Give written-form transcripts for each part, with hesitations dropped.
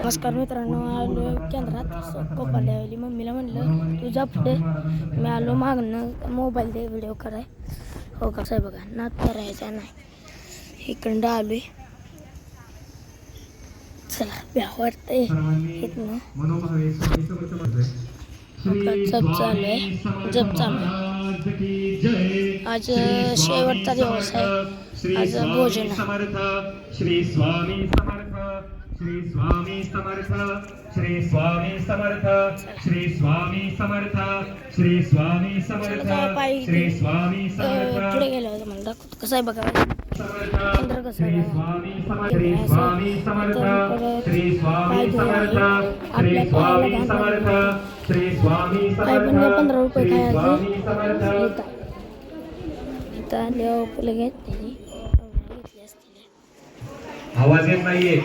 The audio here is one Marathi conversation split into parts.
नमस्कार मित्रांनो, आलो केंद्रात कोपाल्यावली. मम्मीला म्हणलं तुझ्या पुढे, मी आलो मागणं मोबाईल दे व्हिडिओ कराय. हो कसं आहे बघा, नात करायचा नाही. इकडं आलोय. चला भ्याव वाटतंय इथनं. जप चालू आहे, जप चालू आहे. आज शेवटचा दिवस आहे. आज भोजन श्री स्वामी समर्थ, श्री स्वामी समर्थ, श्री स्वामी समर्थ, श्री स्वामी समर्थ, श्री स्वामी समर्थ, श्री स्वामी समर्थ. पुढे गेलं होतं मला दाखवतो कसं आहे बघा. केंद्र कसं आहे श्री स्वामी समर्थ, श्री स्वामी समर्थ, श्री स्वामी समर्थ, श्री स्वामी समर्थ, 15 रुपये श्री खायचे. स्वामी समर्थ. इथं आल्यावर लगेच त्यांनी घेतली असतील. आवाज येत नाहीये.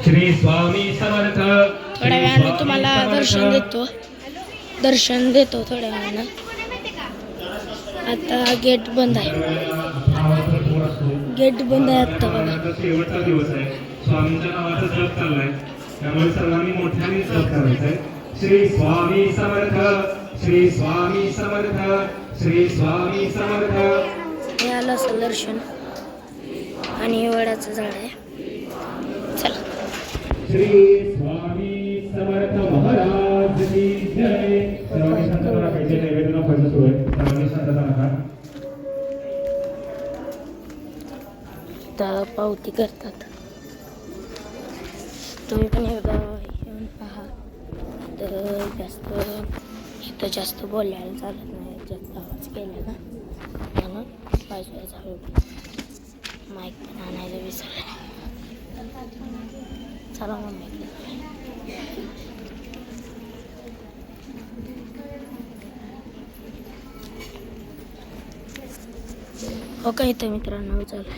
श्री स्वामी समर्थ. थोड्या वेळानं तुम्हाला दर्शन देतो थोड्या वेळानं. आता गेट बंद आहे, गेट बंद आहे आता बघा. शेवटचा दिवस आहे, स्वामींच्या नावाचा जप चाललाय, त्यामुळे सर्वांनी मोठ्याने जप करायचंय. श्री स्वामी समर्थ, श्री स्वामी समर्थ, श्री स्वामी समर्थ. हे आलं असं दर्शन आणि वडाचं झाड आहे. चला. श्री स्वामी समर्थ महाराज की जय. सर्वांनी शांतता राखायची, नैवेद्य दाखवायचं सुरू आहे. सर्वांनी शांतता राखा. इथं पावती करतात, तुम्ही पण एकदा येऊन पहा. तर इथं जास्त बोलायला चालत नाही, जास्त आवाज केला ना म्हणून बाजूला हळू माईक पण आणायला विसरले. चला मम्मी. हो का इथं मित्रांनो चालू.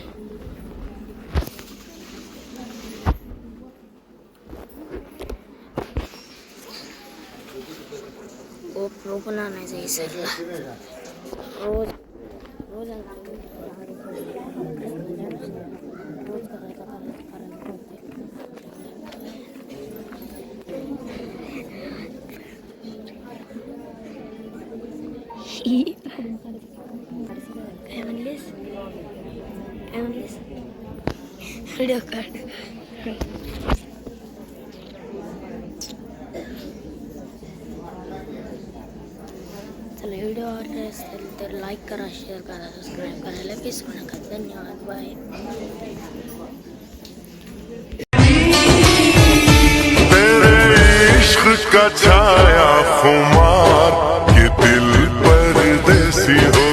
गोप्रो पण आणायचं विसरला. रोज रोज काय म्हणलीस व्हिडिओ काढ. चला, व्हिडिओ आवडला असेल तर लाईक करा, शेअर करा, सबस्क्राईब करायला विसरू नका. धन्यवाद. बाय. का छाया खुमार, ये दिल परदेसी हो.